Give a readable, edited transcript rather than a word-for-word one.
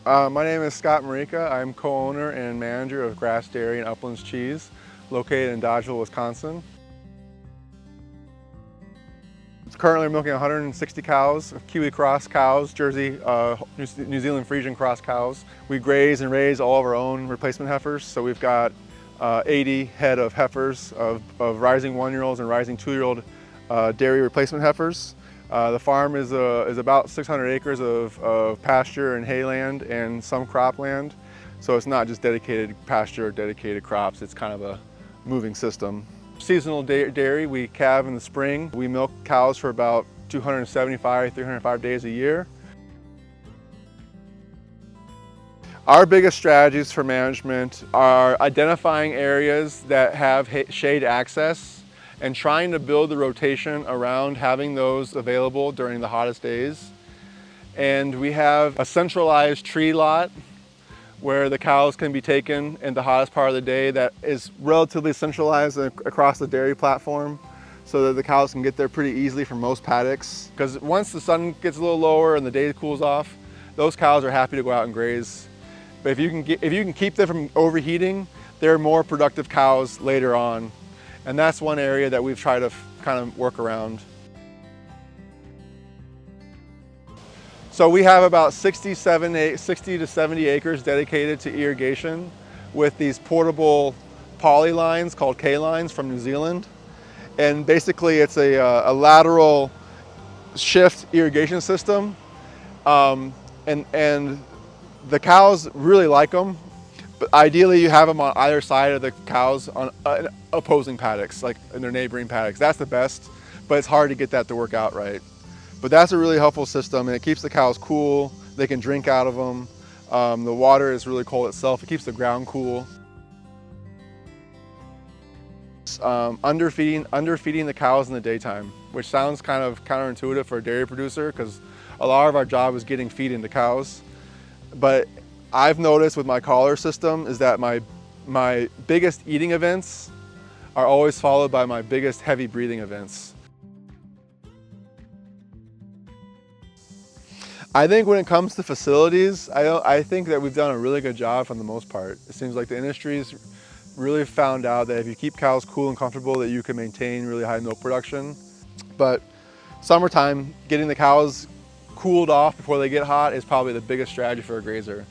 My name is Scott Marika. I'm co-owner and manager of Grass Dairy and Uplands Cheese, located in Dodgeville, Wisconsin. Currently we're milking 160 cows, Kiwi cross cows, Jersey, New Zealand Friesian cross cows. We graze and raise all of our own replacement heifers, so we've got 80 head of heifers of rising 1-year-olds and rising 2-year-old dairy replacement heifers. The farm is about 600 acres of pasture and hayland and some cropland. So it's not just dedicated pasture or dedicated crops, it's kind of a moving system. Seasonal dairy, we calve in the spring. We milk cows for about 275, 305 days a year. Our biggest strategies for management are identifying areas that have shade access and trying to build the rotation around having those available during the hottest days. And we have a centralized tree lot where the cows can be taken in the hottest part of the day that is relatively centralized across the dairy platform so that the cows can get there pretty easily from most paddocks. Because once the sun gets a little lower and the day cools off, those cows are happy to go out and graze. But if you can keep them from overheating, they're more productive cows later on. And that's one area that we've tried to kind of work around. So we have about 60 to 70 acres dedicated to irrigation with these portable poly lines called K-lines from New Zealand. And basically it's a lateral shift irrigation system. And the cows really like them, but ideally you have them on either side of the cows on opposing paddocks, like in their neighboring paddocks. That's the best, but it's hard to get that to work out right. But that's a really helpful system, and it keeps the cows cool. They can drink out of them. The water is really cold itself. It keeps the ground cool. Underfeeding the cows in the daytime, which sounds kind of counterintuitive for a dairy producer because a lot of our job is getting feed into cows. But I've noticed with my collar system is that my biggest eating events are always followed by my biggest heavy breathing events. I think when it comes to facilities, I think that we've done a really good job for the most part. It seems like the industry's really found out that if you keep cows cool and comfortable that you can maintain really high milk production. But summertime, getting the cows cooled off before they get hot is probably the biggest strategy for a grazer.